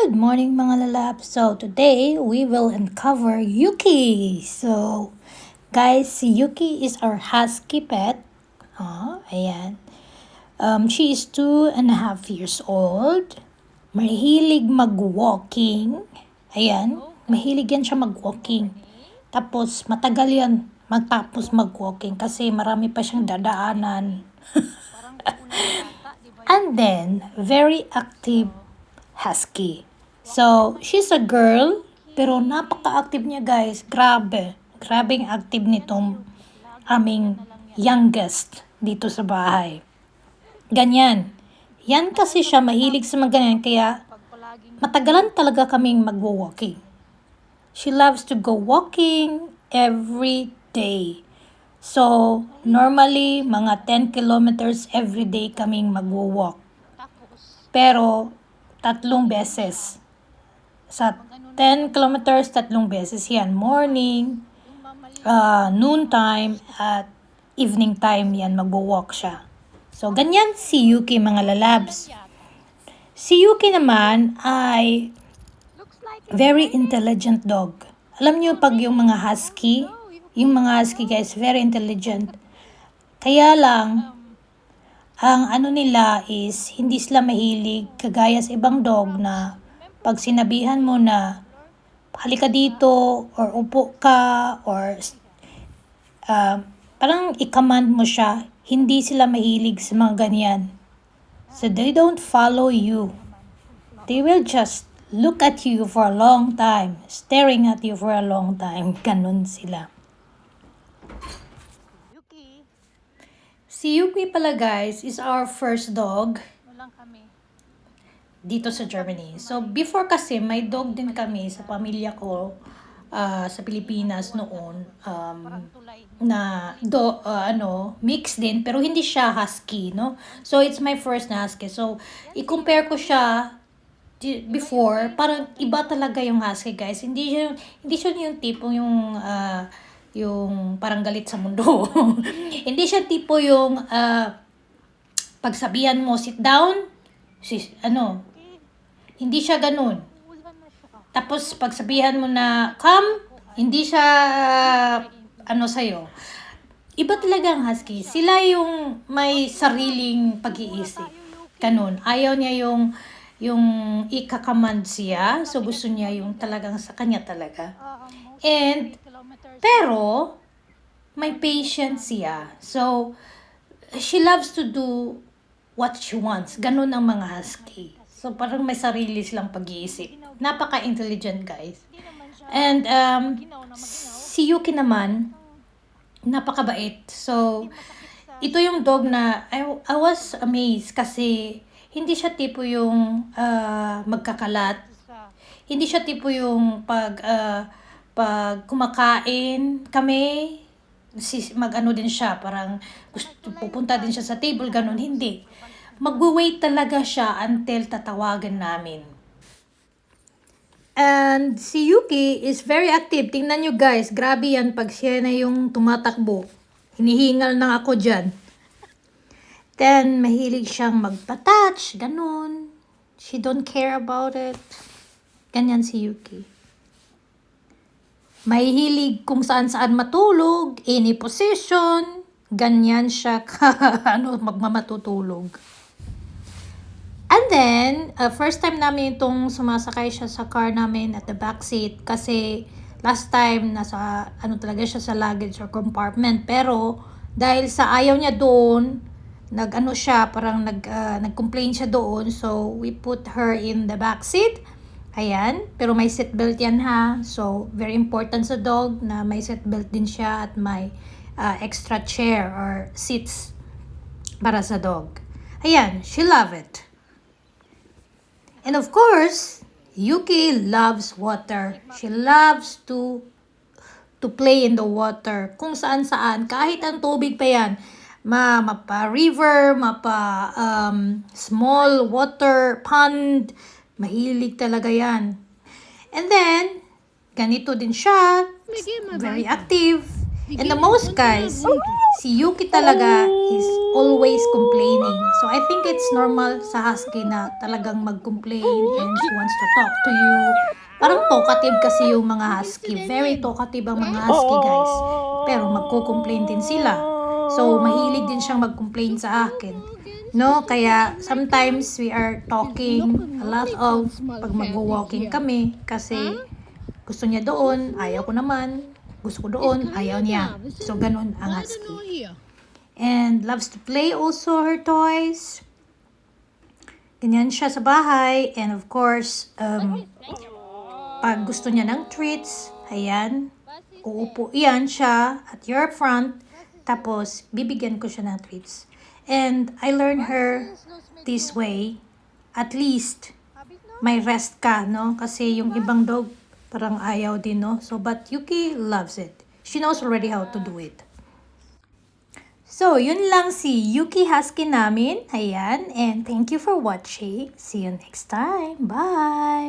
Good morning mga lalab. So today we will uncover Yuki. So guys, si Yuki is our husky pet. Ayan. She is 2.5 years old. Mahilig mag-walking. Ayan. Mahilig yan siya mag-walking. Tapos matagal yan magtapos mag-walking kasi marami pa siyang dadaanan. And then, very active husky. So, she's a girl, pero napaka-active niya guys. Grabe. Grabing active nitong aming youngest dito sa bahay. Ganyan. Yan kasi siya mahilig sa mga ganyan, kaya matagalan talaga kaming mag-walking. She loves to go walking every day. So, normally, mga 10 kilometers every day kaming mag-walk. Pero, 3 beses. Sa 10 kilometers, 3 beses yan. Morning, noon time, at evening time yan, mag-walk siya. So, ganyan si Yuki mga lalabs. Si Yuki naman ay very intelligent dog. Alam niyo pag yung mga husky guys, very intelligent. Kaya lang, ang ano nila is, hindi sila mahilig, kagaya sa ibang dog na pag sinabihan mo na, halika dito, or upo ka, or parang i-command mo siya, hindi sila mahilig sa mga ganyan. So they don't follow you. They will just look at you for a long time, staring at you for a long time. Ganun sila. Si Yuki pala guys is our first dog dito sa Germany. So before kasi may dog din kami sa pamilya ko sa Pilipinas noon na mix din pero hindi siya husky, no? So it's my first na husky. So i-compare ko siya before, parang iba talaga yung husky guys. Hindi siya yung tipo yung parang galit sa mundo. Hindi siya tipo yung pagsabihan mo sit down, hindi siya ganun. Tapos pagsabihan mo na come, hindi siya sa'yo. Iba talaga ang husky. Sila yung may sariling pag-iisip. Ganun. Ayaw niya yung ika-command siya. So gusto niya yung talagang sa kanya talaga. Pero, may patience siya. So, she loves to do what she wants. Ganun ang mga husky. So, parang may sarili silang pag-iisip. Napaka-intelligent, guys. And, si Yuki naman, napakabait. So, ito yung dog na, I was amazed kasi hindi siya tipo yung magkakalat. Hindi siya tipo yung pag kumakain kami, mag-ano din siya, parang pupunta din siya sa table, ganun. Hindi. Mag-wait talaga siya until tatawagan namin. And si Yuki is very active. Tingnan nyo guys, grabe yan pag siya na yung tumatakbo. Hinihingal na ako dyan. Then, mahilig siyang magpa-touch, ganun. She don't care about it. Ganyan si Yuki. Mahilig kung saan-saan matulog, any position, ganyan siya magmamatutulog. And then, first time namin itong sumasakay siya sa car namin at the back seat kasi last time nasa talaga siya sa luggage or compartment, pero dahil sa ayaw niya doon, nag-complain siya doon, so we put her in the back seat. Ayan, pero may seatbelt yan ha. So, very important sa dog na may seatbelt din siya at may extra chair or seats para sa dog. Ayan, she love it. And of course, Yuki loves water. She loves to play in the water. Kung saan-saan, kahit ang tubig pa yan. Mapa river, mapa small water pond, mahilig talaga yan. And then, ganito din siya. Very active. And the most guys, si Yuki talaga is always complaining. So I think it's normal sa husky na talagang mag-complain and she wants to talk to you. Parang talkative kasi yung mga husky. Very talkative ang mga husky guys. Pero magko-complain din sila. So mahilig din siyang mag-complain sa akin. No, kaya sometimes we are talking a lot of pag mag-walking kami kasi gusto niya doon, ayaw ko naman. Gusto ko doon, ayaw niya. So, ganun ang husky. And loves to play also her toys. Ganyan siya sa bahay. And of course, pag gusto niya ng treats, ayan, uupo iyan siya at your front. Tapos, bibigyan ko siya ng treats. And I learned her this way. At least, may rest ka, no? Kasi yung ibang dog, parang ayaw din, no? So, but Yuki loves it. She knows already how to do it. So, yun lang si Yuki Husky namin. Ayan. And thank you for watching. See you next time. Bye!